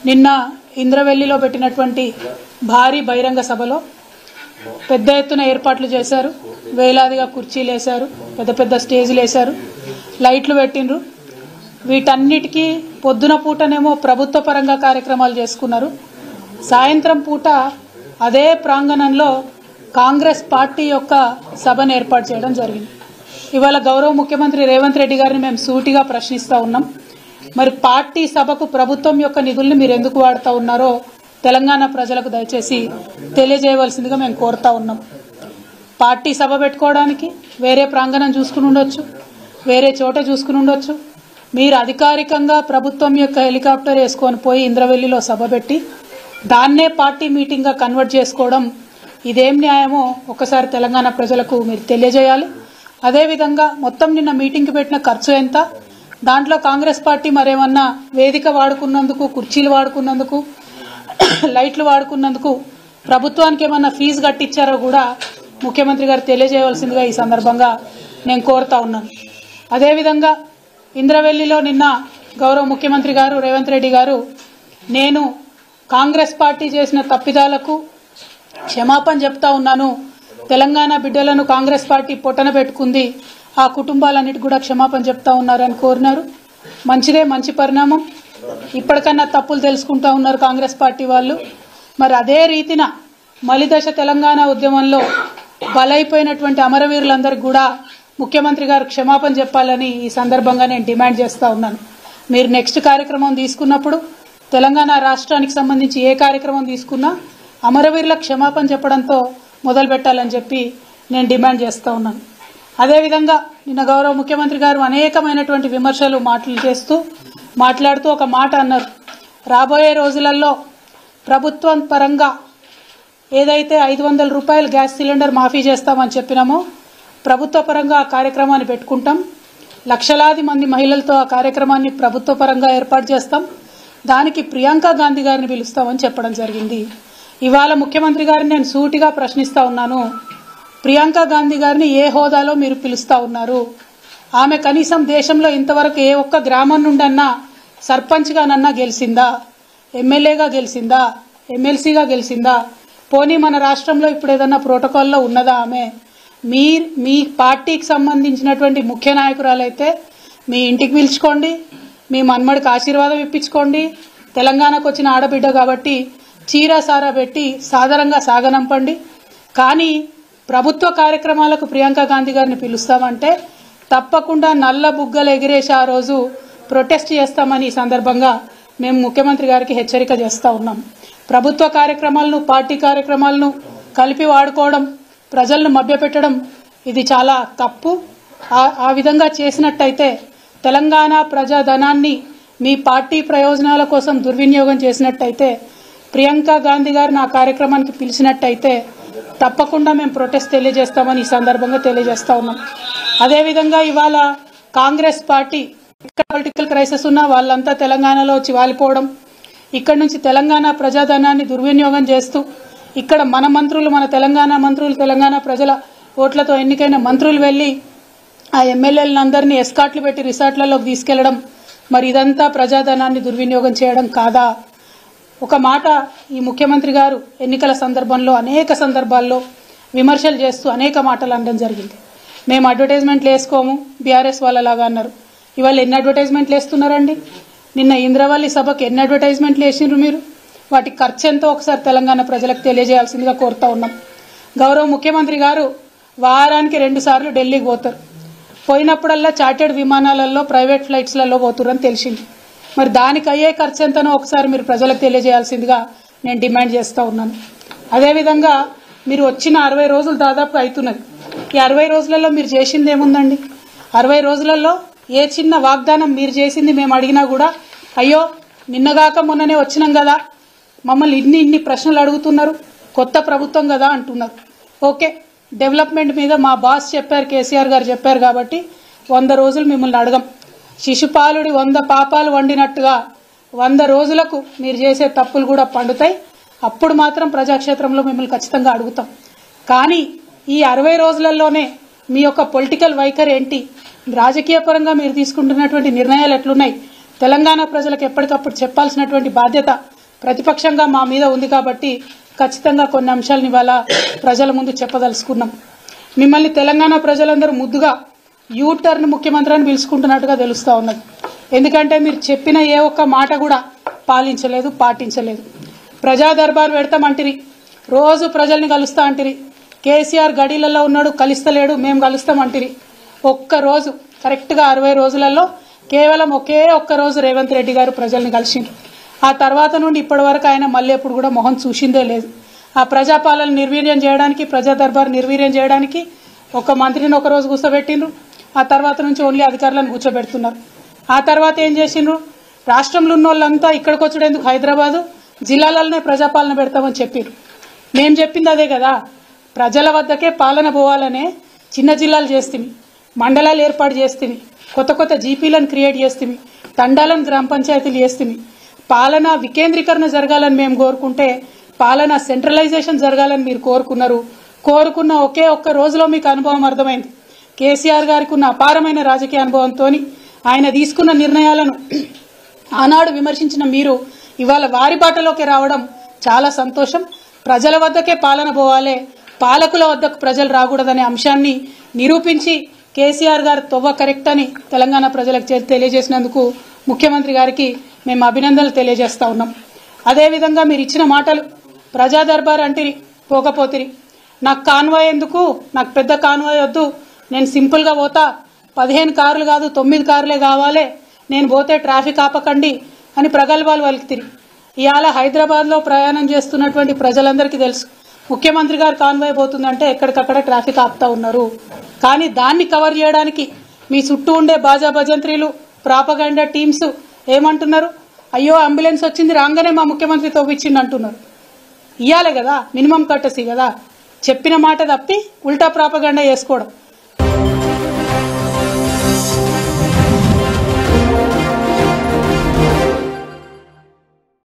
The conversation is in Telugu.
నిన్న ఇంద్రవెల్లిలో పెట్టినటువంటి భారీ బహిరంగ సభలో పెద్ద ఎత్తున ఏర్పాట్లు చేశారు. వేలాదిగా కుర్చీలు వేశారు, పెద్ద పెద్ద స్టేజ్లు వేశారు, లైట్లు పెట్టిండ్రు. వీటన్నిటికీ పొద్దున పూటనేమో ప్రభుత్వ పరంగా కార్యక్రమాలు చేసుకున్నారు. సాయంత్రం పూట అదే ప్రాంగణంలో కాంగ్రెస్ పార్టీ యొక్క సభను ఏర్పాటు చేయడం జరిగింది. ఇవాళ గౌరవ ముఖ్యమంత్రి రేవంత్ రెడ్డి గారిని మేము సూటిగా ప్రశ్నిస్తూ ఉన్నాం. మరి పార్టీ సభకు ప్రభుత్వం యొక్క నిధుల్ని మీరు ఎందుకు వాడుతూ ఉన్నారో తెలంగాణ ప్రజలకు దయచేసి తెలియజేయవలసిందిగా మేము కోరుతా ఉన్నాం. పార్టీ సభ పెట్టుకోవడానికి వేరే ప్రాంగణం చూసుకుని ఉండొచ్చు, వేరే చోట చూసుకుని ఉండొచ్చు. మీరు అధికారికంగా ప్రభుత్వం యొక్క హెలికాప్టర్ వేసుకొని పోయి ఇంద్రవెల్లిలో సభ పెట్టి దాన్నే పార్టీ మీటింగ్గా కన్వర్ట్ చేసుకోవడం ఇదేం న్యాయమో ఒకసారి తెలంగాణ ప్రజలకు మీరు తెలియజేయాలి. అదేవిధంగా మొత్తం నిన్న మీటింగ్కి పెట్టిన ఖర్చు ఎంత, దాంట్లో కాంగ్రెస్ పార్టీ మరేమన్నా వేదిక వాడుకున్నందుకు, కుర్చీలు వాడుకున్నందుకు, లైట్లు వాడుకున్నందుకు ప్రభుత్వానికి ఏమన్నా ఫీజు కట్టించారో కూడా ముఖ్యమంత్రి గారు తెలియజేయవలసిందిగా ఈ సందర్భంగా నేను కోరుతా ఉన్నాను. అదేవిధంగా ఇంద్రవెల్లిలో నిన్న గౌరవ ముఖ్యమంత్రి గారు రేవంత్ రెడ్డి గారు నేను కాంగ్రెస్ పార్టీ చేసిన తప్పిదాలకు క్షమాపణ చెప్తా ఉన్నాను, తెలంగాణ బిడ్డలను కాంగ్రెస్ పార్టీ పొట్టన పెట్టుకుంది, ఆ కుటుంబాలన్నిటి కూడా క్షమాపణ చెప్తా ఉన్నారని కోరినారు. మంచిదే, మంచి పరిణామం. ఇప్పటికన్నా తప్పులు తెలుసుకుంటా ఉన్నారు కాంగ్రెస్ పార్టీ వాళ్ళు. మరి అదే రీతిన మలిదశ తెలంగాణ ఉద్యమంలో బలైపోయినటువంటి అమరవీరులందరికీ కూడా ముఖ్యమంత్రి గారు క్షమాపణ చెప్పాలని ఈ సందర్భంగా నేను డిమాండ్ చేస్తూ ఉన్నాను. మీరు నెక్స్ట్ కార్యక్రమం తీసుకున్నప్పుడు తెలంగాణ రాష్ట్రానికి సంబంధించి ఏ కార్యక్రమం తీసుకున్నా అమరవీరులకు క్షమాపణ చెప్పడంతో మొదలు పెట్టాలని చెప్పి నేను డిమాండ్ చేస్తూ ఉన్నాను. అదేవిధంగా నిన్న గౌరవ ముఖ్యమంత్రి గారు అనేకమైనటువంటి విమర్శలు మాట్లాడుతూ ఒక మాట అన్నారు. రాబోయే రోజులలో ప్రభుత్వం పరంగా ఏదైతే 500 రూపాయలు గ్యాస్ సిలిండర్ మాఫీ చేస్తామని చెప్పినామో ప్రభుత్వ పరంగా ఆ కార్యక్రమాన్ని పెట్టుకుంటాం, లక్షలాది మంది మహిళలతో ఆ కార్యక్రమాన్ని ప్రభుత్వ పరంగా ఏర్పాటు చేస్తాం, దానికి ప్రియాంక గాంధీ గారిని పిలుస్తామని చెప్పడం జరిగింది. ఇవాళ ముఖ్యమంత్రి గారిని నేను సూటిగా ప్రశ్నిస్తా ఉన్నాను, ప్రియాంక గాంధీ గారిని ఏ హోదాలో మీరు పిలుస్తా ఉన్నారు? ఆమె కనీసం దేశంలో ఇంతవరకు ఏ ఒక్క గ్రామం నుండన్నా సర్పంచ్గానన్నా గెలిచిందా, ఎమ్మెల్యేగా గెలిచిందా, ఎమ్మెల్సీగా గెలిచిందా? పోనీ మన రాష్ట్రంలో ఇప్పుడు ఏదన్నా ప్రోటోకాల్లో ఉన్నదా ఆమె? మీ పార్టీకి సంబంధించినటువంటి ముఖ్య నాయకురాలైతే మీ ఇంటికి పిలుచుకోండి, మీ మన్మడికి ఆశీర్వాదం ఇప్పించుకోండి, తెలంగాణకు వచ్చిన ఆడబిడ్డ కాబట్టి చీరా సారా పెట్టి సాధారణంగా సాగనంపండి. కానీ ప్రభుత్వ కార్యక్రమాలకు ప్రియాంక గాంధీ గారిని పిలుస్తామంటే తప్పకుండా నల్ల బుగ్గలు ఎగిరేసి ఆ రోజు ప్రొటెస్ట్ చేస్తామని ఈ సందర్భంగా మేము ముఖ్యమంత్రి గారికి హెచ్చరిక చేస్తూ ఉన్నాం. ప్రభుత్వ కార్యక్రమాలను, పార్టీ కార్యక్రమాలను కలిపి వాడుకోవడం, ప్రజలను మభ్యపెట్టడం ఇది చాలా తప్పు. ఆ విధంగా చేసినట్టయితే తెలంగాణ ప్రజాధనాన్ని మీ పార్టీ ప్రయోజనాల కోసం దుర్వినియోగం చేసినట్టయితే, ప్రియాంక గాంధీ గారిని ఆ కార్యక్రమానికి పిలిచినట్టయితే తప్పకుండా మేము ప్రొటెస్ట్ తెలియజేస్తామని ఈ సందర్భంగా తెలియజేస్తా ఉన్నాం. అదేవిధంగా ఇవాళ కాంగ్రెస్ పార్టీ ఇక్కడ పొలిటికల్ క్రైసిస్ ఉన్నా వాళ్ళంతా తెలంగాణలో వచ్చి వాలిపోవడం, ఇక్కడి నుంచి తెలంగాణ ప్రజాధనాన్ని దుర్వినియోగం చేస్తూ ఇక్కడ మన మంత్రులు, మన తెలంగాణ మంత్రులు, తెలంగాణ ప్రజల ఓట్లతో ఎన్నికైన మంత్రులు వెళ్ళి ఆ ఎమ్మెల్యేలందరినీ ఎస్కాట్లు పెట్టి రిసార్ట్లలోకి తీసుకెళ్లడం, మరి ఇదంతా ప్రజాధనాన్ని దుర్వినియోగం చేయడం కాదా? ఒక మాట ఈ ముఖ్యమంత్రి గారు ఎన్నికల సందర్భంలో అనేక సందర్భాల్లో విమర్శలు చేస్తూ అనేక మాటలు అనడం జరిగింది. మేము అడ్వర్టైజ్మెంట్లు వేసుకోము బీఆర్ఎస్ వాళ్ళలాగా అన్నారు. ఇవాళ ఎన్ని అడ్వర్టైజ్మెంట్లు వేస్తున్నారండి? నిన్న ఇంద్రవల్లి సభకు ఎన్ని అడ్వర్టైజ్మెంట్లు వేసినారు మీరు? వాటి ఖర్చు ఎంతో ఒకసారి తెలంగాణ ప్రజలకు తెలియజేయాల్సిందిగా కోరుతా ఉన్నాం. గౌరవ ముఖ్యమంత్రి గారు వారానికి 2 సార్లు ఢిల్లీకి పోతారు. పోయినప్పుడల్లా చార్టెడ్ విమానాలలో, ప్రైవేట్ ఫ్లైట్స్లలో పోతురని తెలిసింది. మరి దానికి అయ్యే ఖర్చు ఎంతనో ఒకసారి మీరు ప్రజలకు తెలియజేయాల్సిందిగా నేను డిమాండ్ చేస్తూ ఉన్నాను. అదేవిధంగా మీరు వచ్చిన 60 రోజులు దాదాపు అవుతున్నది. ఈ 60 రోజులలో మీరు చేసింది ఏముందండి? 60 రోజులలో ఏ చిన్న వాగ్దానం మీరు చేసింది మేము అడిగినా కూడా అయ్యో నిన్నగాక మొన్ననే వచ్చినాం కదా, మమ్మల్ని ఇన్ని ప్రశ్నలు అడుగుతున్నారు, కొత్త ప్రభుత్వం కదా అంటున్నారు. ఓకే, డెవలప్మెంట్ మీద మా బాస్ చెప్పారు, కేసీఆర్ గారు చెప్పారు కాబట్టి 100 రోజులు మిమ్మల్ని అడగం. శిశుపాలుడి 100 పాపాలు వండినట్టుగా 100 రోజులకు మీరు చేసే తప్పులు కూడా పండుతాయి. అప్పుడు మాత్రం ప్రజాక్షేత్రంలో మిమ్మల్ని ఖచ్చితంగా అడుగుతాం. కానీ ఈ 60 రోజులలోనే మీ యొక్క పొలిటికల్ వైఖరి ఏంటి, రాజకీయ పరంగా మీరు తీసుకుంటున్నటువంటి నిర్ణయాలు ఎట్లున్నాయి, తెలంగాణ ప్రజలకు ఎప్పటికప్పుడు చెప్పాల్సినటువంటి బాధ్యత ప్రతిపక్షంగా మా మీద ఉంది కాబట్టి ఖచ్చితంగా కొన్ని అంశాలను ఇవాళ ప్రజల ముందు చెప్పదలుచుకున్నాం. మిమ్మల్ని తెలంగాణ ప్రజలందరూ ముద్దుగా యూటర్న్ ముఖ్యమంత్రి అని పిలుచుకుంటున్నట్టుగా తెలుస్తూ ఉన్నది. ఎందుకంటే మీరు చెప్పిన ఏ ఒక్క మాట కూడా పాలించలేదు, పాటించలేదు. ప్రజా దర్బార్ పెడతామంటిరి, రోజు ప్రజల్ని కలుస్తా అంటిరి. కేసీఆర్ గడీలలో ఉన్నాడు, కలుస్తలేడు, మేము కలుస్తామంటిరి. ఒక్కరోజు కరెక్ట్గా 60 రోజులలో కేవలం ఒకే ఒక్క రోజు రేవంత్ రెడ్డి గారు ప్రజల్ని కలిసిండ్రు. ఆ తర్వాత నుండి ఇప్పటి వరకు ఆయన మళ్ళీ ఎప్పుడు కూడా మొహం చూసిందే లేదు. ఆ ప్రజాపాలన నిర్వీర్యం చేయడానికి, ప్రజా దర్బార్ నిర్వీర్యం చేయడానికి ఒక మంత్రిని ఒక రోజు కూర్చోబెట్టిండ్రు. ఆ తర్వాత నుంచి ఓన్లీ అధికారులను కూర్చోబెడుతున్నారు. ఆ తర్వాత ఏం చేసిండ్రు, రాష్ట్రంలో ఉన్న వాళ్ళంతా ఇక్కడికి వచ్చేందుకు హైదరాబాదు జిల్లాలలోనే ప్రజాపాలన పెడతామని చెప్పారు. మేము చెప్పింది అదే కదా, ప్రజల వద్దకే పాలన పోవాలనే చిన్న జిల్లాలు చేస్తుంది, మండలాలు ఏర్పాటు చేస్తుంది, కొత్త కొత్త జీపీలను క్రియేట్ చేస్తుంది, తండాలను గ్రామ పంచాయతీలు చేస్తుంది. పాలన వికేంద్రీకరణ జరగాలని మేము కోరుకుంటే పాలన సెంట్రలైజేషన్ జరగాలని మీరు కోరుకున్నారు. కోరుకున్న ఒకే ఒక్క రోజులో మీకు అనుభవం అర్థమైంది. కేసీఆర్ గారికి ఉన్న అపారమైన రాజకీయ అనుభవంతో ఆయన తీసుకున్న నిర్ణయాలను ఆనాడు విమర్శించిన మీరు ఇవాళ వారి బాటలోకి రావడం చాలా సంతోషం. ప్రజల వద్దకే పాలన పోవాలి, పాలకుల వద్దకు ప్రజలు రాకూడదనే అంశాన్ని నిరూపించి కేసీఆర్ గారు తొవ్వ కరెక్ట్ అని తెలంగాణ ప్రజలకు తెలియజేసినందుకు ముఖ్యమంత్రి గారికి మేము అభినందనలు తెలియజేస్తా ఉన్నాం. అదేవిధంగా మీరు ఇచ్చిన మాటలు, ప్రజా దర్బార్ అంటిరి, పోకపోతిరి, నాకు కాన్వాయ్ ఎందుకు, నాకు పెద్ద కాన్వాయ్ వద్దు, నేను సింపుల్గా పోతా, 15 కార్లు కాదు 9 కార్లే కావాలి, నేను పోతే ట్రాఫిక్ ఆపకండి అని ప్రగల్భాలు వలికితిరి. ఇవాళ హైదరాబాద్లో ప్రయాణం చేస్తున్నటువంటి ప్రజలందరికీ తెలుసు, ముఖ్యమంత్రి గారు కాన్వాయ్ పోతుందంటే ఎక్కడికక్కడ ట్రాఫిక్ ఆపుతా ఉన్నారు. కానీ దాన్ని కవర్ చేయడానికి మీ చుట్టూ ఉండే బాజా భజంత్రీలు, ప్రాపగండా టీమ్స్ ఏమంటున్నారు, అయ్యో అంబులెన్స్ వచ్చింది రాగానే మా ముఖ్యమంత్రి తవ్విచ్చింది అంటున్నారు. ఇయ్యాలే కదా, మినిమం కట్టసి కదా, చెప్పిన మాట తప్పి ఉల్టా ప్రాపగండా చేసుకోవడం.